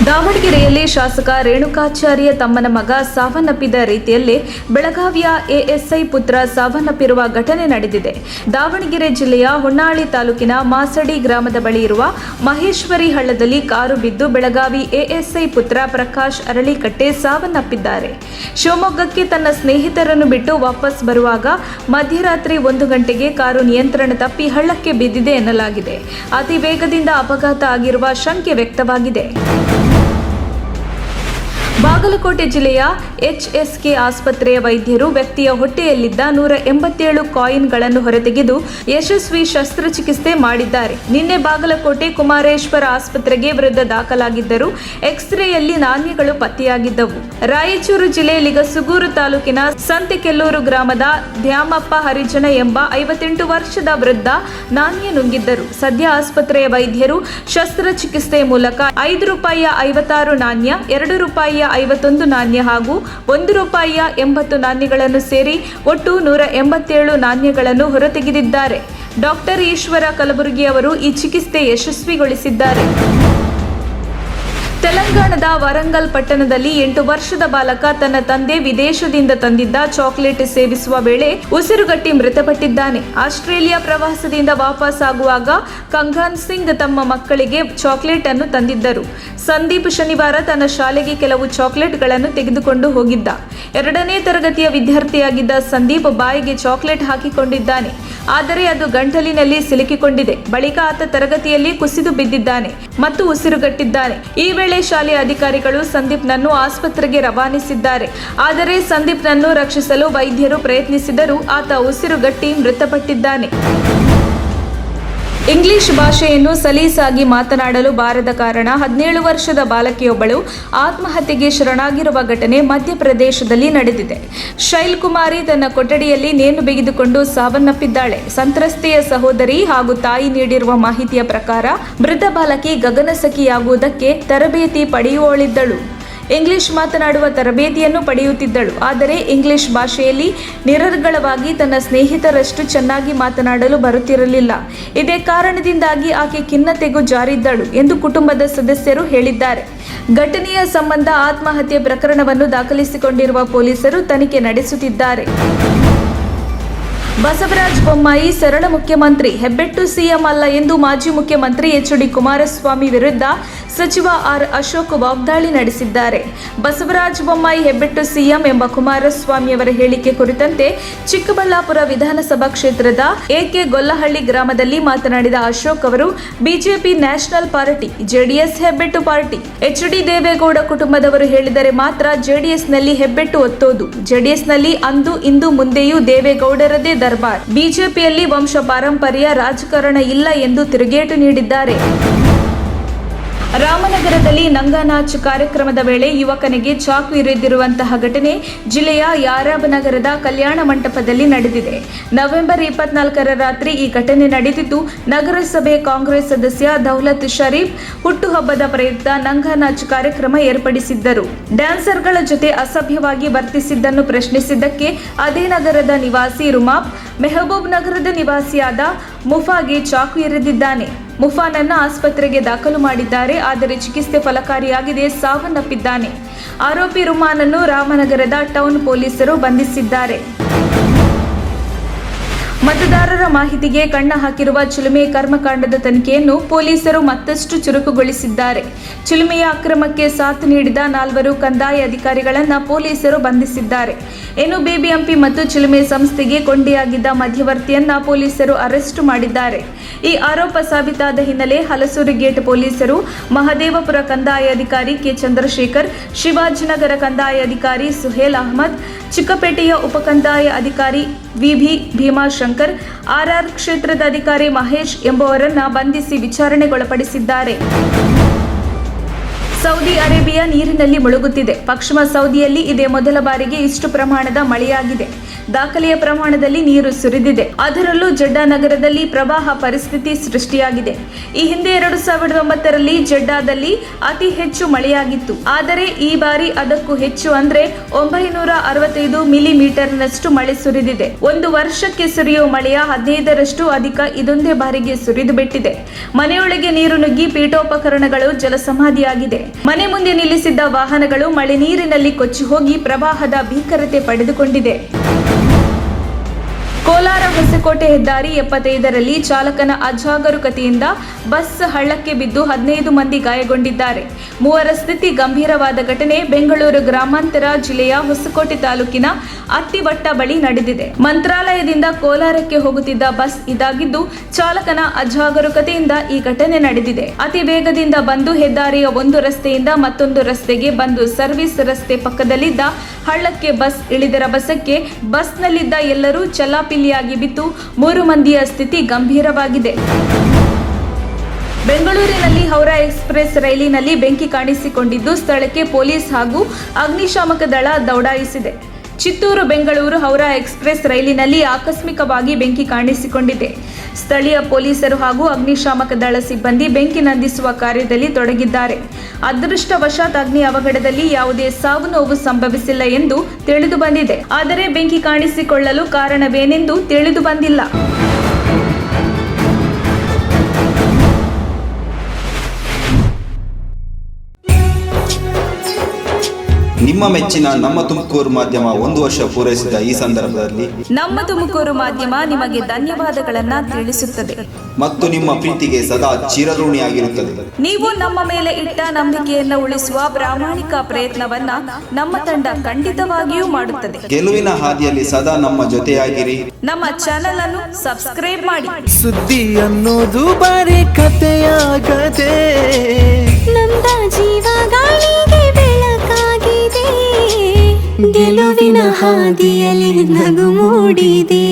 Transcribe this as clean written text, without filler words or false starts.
ದಾವಣಗೆರೆಯಲ್ಲಿ ಶಾಸಕ ರೇಣುಕಾಚಾರ್ಯ ತಮ್ಮನ ಮಗ ಸಾವನ್ನಪ್ಪಿದ ರೀತಿಯಲ್ಲೇ ಬೆಳಗಾವಿಯ ಎಎಸ್ಐ ಪುತ್ರ ಸಾವನ್ನಪ್ಪಿರುವ ಘಟನೆ ನಡೆದಿದೆ. ದಾವಣಗೆರೆ ಜಿಲ್ಲೆಯ ಹೊನ್ನಾಳಿ ತಾಲೂಕಿನ ಮಾಸಡಿ ಗ್ರಾಮದ ಬಳಿ ಇರುವ ಮಹೇಶ್ವರಿ ಹಳ್ಳದಲ್ಲಿ ಕಾರು ಬಿದ್ದು ಬೆಳಗಾವಿ ಎಎಸ್ಐ ಪುತ್ರ ಪ್ರಕಾಶ್ ಅರಳಿಕಟ್ಟೆ ಸಾವನ್ನಪ್ಪಿದ್ದಾರೆ. ಶಿವಮೊಗ್ಗಕ್ಕೆ ತನ್ನ ಸ್ನೇಹಿತರನ್ನು ಬಿಟ್ಟು ವಾಪಸ್ ಬರುವಾಗ ಮಧ್ಯರಾತ್ರಿ 1 ಗಂಟೆಗೆ ಕಾರು ನಿಯಂತ್ರಣ ತಪ್ಪಿ ಹಳ್ಳಕ್ಕೆ ಬಿದ್ದಿದೆ ಎನ್ನಲಾಗಿದೆ. ಅತಿ ವೇಗದಿಂದ ಅಪಘಾತ ಆಗಿರುವ ಶಂಕೆ ವ್ಯಕ್ತವಾಗಿದೆ. ಬಾಗಲಕೋಟೆ ಜಿಲ್ಲೆಯ ಎಚ್ಎಸ್ಕೆ ಆಸ್ಪತ್ರೆಯ ವೈದ್ಯರು ವ್ಯಕ್ತಿಯ ಹೊಟ್ಟೆಯಲ್ಲಿದ್ದ 187 ಕಾಯಿನ್ಗಳನ್ನು ಹೊರತೆಗೆದು ಯಶಸ್ವಿ ಶಸ್ತ್ರಚಿಕಿತ್ಸೆ ಮಾಡಿದ್ದಾರೆ. ನಿನ್ನೆ ಬಾಗಲಕೋಟೆ ಕುಮಾರೇಶ್ವರ ಆಸ್ಪತ್ರೆಗೆ ವಿರುದ್ಧ ದಾಖಲಾಗಿದ್ದರು. ಎಕ್ಸ್ರೇಯಲ್ಲಿ ನಾಣ್ಯಗಳು ಪತ್ತೆಯಾಗಿದ್ದವು. ರಾಯಚೂರು ಜಿಲ್ಲೆ ಲಿಗಸುಗೂರು ತಾಲೂಕಿನ ಸಂತೆಕೆಲ್ಲೂರು ಗ್ರಾಮದ ದ್ಯಾಮಪ್ಪ ಹರಿಜನ ಎಂಬ 58 ವರ್ಷದ ವೃದ್ಧ ನಾಣ್ಯ ನುಂಗಿದ್ದರು. ಸದ್ಯ ಆಸ್ಪತ್ರೆಯ ವೈದ್ಯರು ಶಸ್ತ್ರಚಿಕಿತ್ಸೆ ಮೂಲಕ ₹5 56 ನಾಣ್ಯ, ₹2 51 ನಾಣ್ಯ ಹಾಗೂ ₹1 80 ನಾಣ್ಯಗಳನ್ನು ಸೇರಿ ಒಟ್ಟು 187 ನಾಣ್ಯಗಳನ್ನು ಹೊರತೆಗೆದಿದ್ದಾರೆ. ಡಾಕ್ಟರ್ ಈಶ್ವರ ಕಲಬುರ್ಗಿ ಅವರು ಈ ಚಿಕಿತ್ಸೆ ಯಶಸ್ವಿಗೊಳಿಸಿದ್ದಾರೆ. ತೆಲಂಗಾಣದ ವರಂಗಲ್ ಪಟ್ಟಣದಲ್ಲಿ 8 ವರ್ಷದ ಬಾಲಕ ತನ್ನ ತಂದೆ ವಿದೇಶದಿಂದ ತಂದಿದ್ದ ಚಾಕೊಲೇಟ್ ಸೇವಿಸುವ ವೇಳೆ ಉಸಿರುಗಟ್ಟಿ ಮೃತಪಟ್ಟಿದ್ದಾನೆ. ಆಸ್ಟ್ರೇಲಿಯಾ ಪ್ರವಾಸದಿಂದ ವಾಪಸ್ ಆಗುವಾಗ ಕಂಗಾನ್ ಸಿಂಗ್ ತಮ್ಮ ಮಕ್ಕಳಿಗೆ ಚಾಕೊಲೇಟ್ ಅನ್ನು ತಂದಿದ್ದರು. ಸಂದೀಪ್ ಶನಿವಾರ ತನ್ನ ಶಾಲೆಗೆ ಕೆಲವು ಚಾಕೊಲೇಟ್ಗಳನ್ನು ತೆಗೆದುಕೊಂಡು ಹೋಗಿದ್ದ. 2ನೇ ತರಗತಿಯ ವಿದ್ಯಾರ್ಥಿಯಾಗಿದ್ದ ಸಂದೀಪ್ ಬಾಯಿಗೆ ಚಾಕೊಲೇಟ್ ಹಾಕಿಕೊಂಡಿದ್ದಾನೆ. ಆದರೆ ಅದು ಗಂಟಲಿನಲ್ಲಿ ಸಿಲುಕಿಕೊಂಡಿದೆ. ಬಳಿಕ ಆತ ತರಗತಿಯಲ್ಲಿ ಕುಸಿದು ಬಿದ್ದಿದ್ದಾನೆ ಮತ್ತು ಉಸಿರುಗಟ್ಟಿದ್ದಾನೆ. ಈ ವೇಳೆ ಶಾಲೆಯ ಅಧಿಕಾರಿಗಳು ಸಂದೀಪ್ನನ್ನು ಆಸ್ಪತ್ರೆಗೆ ರವಾನಿಸಿದ್ದಾರೆ. ಆದರೆ ಸಂದೀಪ್ನನ್ನು ರಕ್ಷಿಸಲು ವೈದ್ಯರು ಪ್ರಯತ್ನಿಸಿದರೂ ಆತ ಉಸಿರುಗಟ್ಟಿ ಮೃತಪಟ್ಟಿದ್ದಾನೆ. ಇಂಗ್ಲಿಷ್ ಭಾಷೆಯನ್ನು ಸಲೀಸಾಗಿ ಮಾತನಾಡಲು ಬಾರದ ಕಾರಣ 17 ವರ್ಷದ ಬಾಲಕಿಯೊಬ್ಬಳು ಆತ್ಮಹತ್ಯೆಗೆ ಶರಣಾಗಿರುವ ಘಟನೆ ಮಧ್ಯಪ್ರದೇಶದಲ್ಲಿ ನಡೆದಿದೆ. ಶೈಲ್ ಕುಮಾರಿ ತನ್ನ ಕೊಠಡಿಯಲ್ಲಿ ನೇಣು ಬಿಗಿದುಕೊಂಡು ಸಾವನ್ನಪ್ಪಿದ್ದಾಳೆ. ಸಂತ್ರಸ್ತೆಯ ಸಹೋದರಿ ಹಾಗೂ ತಾಯಿ ನೀಡಿರುವ ಮಾಹಿತಿಯ ಪ್ರಕಾರ ಮೃತ ಬಾಲಕಿ ಗಗನಸಖಿಯಾಗುವುದಕ್ಕೆ ತರಬೇತಿ ಪಡೆಯುವಳಿದ್ದಳು. ಇಂಗ್ಲಿಷ್ ಮಾತನಾಡುವ ತರಬೇತಿಯನ್ನು ಪಡೆಯುತ್ತಿದ್ದಳು. ಆದರೆ ಇಂಗ್ಲಿಷ್ ಭಾಷೆಯಲ್ಲಿ ನಿರರ್ಗಳವಾಗಿ ತನ್ನ ಸ್ನೇಹಿತರಷ್ಟು ಚೆನ್ನಾಗಿ ಮಾತನಾಡಲು ಬರುತ್ತಿರಲಿಲ್ಲ. ಇದೇ ಕಾರಣದಿಂದಾಗಿ ಆಕೆ ಖಿನ್ನತೆಗೂ ಜಾರಿದ್ದಳು ಎಂದು ಕುಟುಂಬದ ಸದಸ್ಯರು ಹೇಳಿದ್ದಾರೆ. ಘಟನೆಯ ಸಂಬಂಧ ಆತ್ಮಹತ್ಯೆ ಪ್ರಕರಣವನ್ನು ದಾಖಲಿಸಿಕೊಂಡಿರುವ ಪೊಲೀಸರು ತನಿಖೆ ನಡೆಸುತ್ತಿದ್ದಾರೆ. ಬಸವರಾಜ ಬೊಮ್ಮಾಯಿ ಸರಳ ಮುಖ್ಯಮಂತ್ರಿ, ಹೆಬ್ಬೆಟ್ಟು ಸಿಎಂ ಅಲ್ಲ ಎಂದು ಮಾಜಿ ಮುಖ್ಯಮಂತ್ರಿ ಎಚ್.ಡಿ. ಕುಮಾರಸ್ವಾಮಿ ವಿರುದ್ಧ ಸಚಿವ ಆರ್. ಅಶೋಕ್ ವಾಗ್ದಾಳಿ ನಡೆಸಿದ್ದಾರೆ. ಬಸವರಾಜ ಬೊಮ್ಮಾಯಿ ಹೆಬ್ಬೆಟ್ಟು ಸಿಎಂ ಎಂಬ ಕುಮಾರಸ್ವಾಮಿಯವರ ಹೇಳಿಕೆ ಕುರಿತಂತೆ ಚಿಕ್ಕಬಳ್ಳಾಪುರ ವಿಧಾನಸಭಾ ಕ್ಷೇತ್ರದ ಎಕೆ ಗೊಲ್ಲಹಳ್ಳಿ ಗ್ರಾಮದಲ್ಲಿ ಮಾತನಾಡಿದ ಅಶೋಕ್ ಅವರು, ಬಿಜೆಪಿ ನ್ಯಾಷನಲ್ ಪಾರ್ಟಿ, ಜೆಡಿಎಸ್ ಹೆಬ್ಬೆಟ್ಟು ಪಾರ್ಟಿ. ಎಚ್.ಡಿ. ದೇವೇಗೌಡ ಕುಟುಂಬದವರು ಹೇಳಿದರೆ ಮಾತ್ರ ಜೆಡಿಎಸ್ನಲ್ಲಿ ಹೆಬ್ಬೆಟ್ಟು ಒತ್ತೋದು. ಜೆಡಿಎಸ್ನಲ್ಲಿ ಅಂದು ಇಂದು ಮುಂದೆಯೂ ದೇವೇಗೌಡರದೇ ದರ್ಬಾರ್. ಬಿಜೆಪಿಯಲ್ಲಿ ವಂಶ ಪಾರಂಪರ್ಯ ರಾಜಕಾರಣ ಇಲ್ಲ ಎಂದು ತಿರುಗೇಟು ನೀಡಿದ್ದಾರೆ. ರಾಮನಗರದಲ್ಲಿ ನಂಗಾನಾಚ್ ಕಾರ್ಯಕ್ರಮದ ವೇಳೆ ಯುವಕನಿಗೆ ಚಾಕು ಇರಿದಿರುವಂತಹ ಘಟನೆ ಜಿಲ್ಲೆಯ ಯಾರಾಬ್ ನಗರದ ಕಲ್ಯಾಣ ಮಂಟಪದಲ್ಲಿ ನಡೆದಿದೆ. ನವೆಂಬರ್ 24ರ ರಾತ್ರಿ ಈ ಘಟನೆ ನಡೆದಿದ್ದು, ನಗರಸಭೆ ಕಾಂಗ್ರೆಸ್ ಸದಸ್ಯ ದೌಲತ್ ಶರೀಫ್ ಹುಟ್ಟುಹಬ್ಬದ ಪ್ರಯುಕ್ತ ನಂಗಾನಾಚ್ ಕಾರ್ಯಕ್ರಮ ಏರ್ಪಡಿಸಿದ್ದರು. ಡ್ಯಾನ್ಸರ್ಗಳ ಜೊತೆ ಅಸಭ್ಯವಾಗಿ ವರ್ತಿಸಿದ್ದನ್ನು ಪ್ರಶ್ನಿಸಿದ್ದಕ್ಕೆ ಅದೇ ನಗರದ ನಿವಾಸಿ ರುಮಾಬ್ ಮೆಹಬೂಬ್ ನಗರದ ನಿವಾಸಿಯಾದ ಮುಫಾಗೆ ಚಾಕು ಇರಿದಿದ್ದಾನೆ. ಮುಫಾನನ್ನ ಆಸ್ಪತ್ರೆಗೆ ದಾಖಲು ಮಾಡಿದ್ದಾರೆ. ಆದರೆ ಚಿಕಿತ್ಸೆ ಫಲಕಾರಿಯಾಗಿದೆ, ಸಾವನ್ನಪ್ಪಿದ್ದಾನೆ. ಆರೋಪಿ ರುಮಾನನ್ನು ರಾಮನಗರದ ಟೌನ್ ಪೊಲೀಸರು ಬಂಧಿಸಿದ್ದಾರೆ. ಮತದಾರರ ಮಾಹಿತಿಗೆ ಕಣ್ಣ ಹಾಕಿರುವ ಚಿಲುಮೆ ಕರ್ಮಕಾಂಡದ ತನಿಖೆಯನ್ನು ಪೊಲೀಸರು ಮತ್ತಷ್ಟು ಚುರುಕುಗೊಳಿಸಿದ್ದಾರೆ. ಚಿಲುಮೆಯ ಅಕ್ರಮಕ್ಕೆ ಸಾಥ್ ನೀಡಿದ 4 ಕಂದಾಯ ಅಧಿಕಾರಿಗಳನ್ನು ಪೊಲೀಸರು ಬಂಧಿಸಿದ್ದಾರೆ. ಇನ್ನು ಬಿಬಿಎಂಪಿ ಮತ್ತು ಚಿಲುಮೆ ಸಂಸ್ಥೆಗೆ ಕೊಂಡಿಯಾಗಿದ್ದ ಮಧ್ಯವರ್ತಿಯನ್ನ ಪೊಲೀಸರು ಅರೆಸ್ಟ್ ಮಾಡಿದ್ದಾರೆ. ಈ ಆರೋಪ ಸಾಬೀತಾದ ಹಿನ್ನೆಲೆ ಹಲಸೂರು ಗೇಟ್ ಪೊಲೀಸರು ಮಹದೇವಪುರ ಕಂದಾಯ ಅಧಿಕಾರಿ ಕೆ ಚಂದ್ರಶೇಖರ್, ಶಿವಾಜಿನಗರ ಕಂದಾಯ ಅಧಿಕಾರಿ ಸುಹೇಲ್ ಅಹಮದ್, ಚಿಕ್ಕಪೇಟೆಯ ಉಪಕಂದಾಯ ಅಧಿಕಾರಿ ವಿಭಿ ಭೀಮಾಶಂಕರ್, ಆರ್ಆರ್ ಕ್ಷೇತ್ರದ ಅಧಿಕಾರಿ ಮಹೇಶ್ ಎಂಬುವರನ್ನ ಬಂಧಿಸಿ ವಿಚಾರಣೆಗೊಳಪಡಿಸಿದ್ದಾರೆ. ಸೌದಿ ಅರೇಬಿಯಾ ನೀರಿನಲ್ಲಿ ಮುಳುಗುತ್ತಿದೆ. ಪಶ್ಚಿಮ ಸೌದಿಯಲ್ಲಿ ಇದೇ ಮೊದಲ ಬಾರಿಗೆ ಇಷ್ಟು ಪ್ರಮಾಣದ ಮಳೆಯಾಗಿದೆ. ದಾಖಲೆಯ ಪ್ರಮಾಣದಲ್ಲಿ ನೀರು ಸುರಿದಿದೆ. ಅದರಲ್ಲೂ ಜಡ್ಡಾ ನಗರದಲ್ಲಿ ಪ್ರವಾಹ ಪರಿಸ್ಥಿತಿ ಸೃಷ್ಟಿಯಾಗಿದೆ. ಈ ಹಿಂದೆ 2009ರಲ್ಲಿ ಜಡ್ಡಾದಲ್ಲಿ ಅತಿ ಹೆಚ್ಚು ಮಳೆಯಾಗಿತ್ತು. ಆದರೆ ಈ ಬಾರಿ ಅದಕ್ಕೂ ಹೆಚ್ಚು ಅಂದ್ರೆ 965 ಮಿಲಿಮೀಟರ್ನಷ್ಟು ಮಳೆ ಸುರಿದಿದೆ. ಒಂದು ವರ್ಷಕ್ಕೆ ಸುರಿಯುವ ಮಳೆಯ 15ರಷ್ಟು ಅಧಿಕ ಇದೊಂದೇ ಬಾರಿಗೆ ಸುರಿದು ಬಿಟ್ಟಿದೆ. ಮನೆಯೊಳಗೆ ನೀರು ನುಗ್ಗಿ ಪೀಠೋಪಕರಣಗಳು ಜಲಸಮಾಧಿಯಾಗಿದೆ. ಮನೆ ಮುಂದೆ ನಿಲ್ಲಿಸಿದ್ದ ವಾಹನಗಳು ಮಳೆ ನೀರಿನಲ್ಲಿ ಕೊಚ್ಚಿ ಹೋಗಿ ಪ್ರವಾಹದ ಭೀಕರತೆ ಪಡೆದುಕೊಂಡಿದೆ. ಕೋಲಾರ ಹೊಸಕೋಟೆ ಹೆದ್ದಾರಿ 75ರಲ್ಲಿ ಚಾಲಕನ ಅಜಾಗರೂಕತೆಯಿಂದ ಬಸ್ ಹಳ್ಳಕ್ಕೆ ಬಿದ್ದು 15 ಮಂದಿ ಗಾಯಗೊಂಡಿದ್ದಾರೆ. 3ರ ಸ್ಥಿತಿ ಗಂಭೀರವಾದ ಘಟನೆ ಬೆಂಗಳೂರು ಗ್ರಾಮಾಂತರ ಜಿಲ್ಲೆಯ ಹೊಸಕೋಟೆ ತಾಲೂಕಿನ ಅತ್ತಿವಟ್ಟ ಬಳಿ ನಡೆದಿದೆ. ಮಂತ್ರಾಲಯದಿಂದ ಕೋಲಾರಕ್ಕೆ ಹೋಗುತ್ತಿದ್ದ ಬಸ್ ಇದಾಗಿದ್ದು ಚಾಲಕನ ಅಜಾಗರೂಕತೆಯಿಂದ ಈ ಘಟನೆ ನಡೆದಿದೆ. ಅತಿ ವೇಗದಿಂದ ಬಂದು ಹೆದ್ದಾರಿಯ ಒಂದು ರಸ್ತೆಯಿಂದ ಮತ್ತೊಂದು ರಸ್ತೆಗೆ ಬಂದು ಸರ್ವಿಸ್ ರಸ್ತೆ ಪಕ್ಕದಲ್ಲಿದ್ದ ಹಳ್ಳಕ್ಕೆ ಬಸ್ ಇಳಿದ ರಭಸಕ್ಕೆ ಬಸ್ನಲ್ಲಿದ್ದ ಎಲ್ಲರೂ ಚಲ್ಲಾಪಿಲ್ಲಿಯಾಗಿ ಬಿದ್ದು 3 ಮಂದಿಯ ಸ್ಥಿತಿ ಗಂಭೀರವಾಗಿದೆ. ಬೆಂಗಳೂರಿನಲ್ಲಿ ಹೌರಾ ಎಕ್ಸ್ಪ್ರೆಸ್ ರೈಲಿನಲ್ಲಿ ಬೆಂಕಿ ಕಾಣಿಸಿಕೊಂಡಿದ್ದು ಸ್ಥಳಕ್ಕೆ ಪೊಲೀಸ್ ಹಾಗೂ ಅಗ್ನಿಶಾಮಕ ದಳ ದೌಡಾಯಿಸಿದೆ. ಚಿತ್ತೂರು ಬೆಂಗಳೂರು ಹೌರಾ ಎಕ್ಸ್ಪ್ರೆಸ್ ರೈಲಿನಲ್ಲಿ ಆಕಸ್ಮಿಕವಾಗಿ ಬೆಂಕಿ ಕಾಣಿಸಿಕೊಂಡಿದೆ. ಸ್ಥಳೀಯ ಪೊಲೀಸರು ಹಾಗೂ ಅಗ್ನಿಶಾಮಕ ದಳ ಸಿಬ್ಬಂದಿ ಬೆಂಕಿ ನಂದಿಸುವ ಕಾರ್ಯದಲ್ಲಿ ತೊಡಗಿದ್ದಾರೆ. ಅದೃಷ್ಟವಶಾತ್ ಅಗ್ನಿ ಅವಘಡದಲ್ಲಿ ಯಾವುದೇ ಸಾವು ನೋವು ಸಂಭವಿಸಿಲ್ಲ ಎಂದು ತಿಳಿದು ಬಂದಿದೆ. ಆದರೆ ಬೆಂಕಿ ಕಾಣಿಸಿಕೊಳ್ಳಲು ಕಾರಣವೇನೆಂದು ತಿಳಿದು ಬಂದಿಲ್ಲ. ನಿಮ್ಮ ಮೆಚ್ಚಿನ ನಮ್ಮ ತುಮಕೂರು ಮಾಧ್ಯಮ 1 ವರ್ಷ ಪೂರೈಸಿದ ಈ ಸಂದರ್ಭದಲ್ಲಿ ನಮ್ಮ ತುಮಕೂರು ಮಾಧ್ಯಮ ನಿಮಗೆ ಧನ್ಯವಾದಗಳನ್ನ ತಿಳಿಸುತ್ತದೆ ಮತ್ತು ನಿಮ್ಮ ಪ್ರೀತಿಗೆ ಸದಾ ಚಿರಋಣಿಯಾಗಿರುತ್ತದೆ. ನೀವು ನಮ್ಮ ಮೇಲೆ ಇಟ್ಟ ನಂಬಿಕೆಯನ್ನು ಉಳಿಸುವ ಪ್ರಾಮಾಣಿಕ ಪ್ರಯತ್ನವನ್ನ ನಮ್ಮ ತಂಡ ಖಂಡಿತವಾಗಿಯೂ ಮಾಡುತ್ತದೆ. ಗೆಲುವಿನ ಹಾದಿಯಲ್ಲಿ ಸದಾ ನಮ್ಮ ಜೊತೆಯಾಗಿರಿ. ನಮ್ಮ ಚಾನೆಲ್ ಅನ್ನು ಸಬ್ಸ್ಕ್ರೈಬ್ ಮಾಡಿ. ಸುದ್ದಿ ಅನ್ನೋದು ಬರೀ ಕಥೆಯಾಗದೆ ನಮ್ದ ಜೀವ ಗಾಳಿಗೆ ಬೆಳಕಾಗಿದೆ. ಗೆಲುವಿನ ಹಾದಿಯಲ್ಲಿ ನಗು ಮೂಡಿದೆ.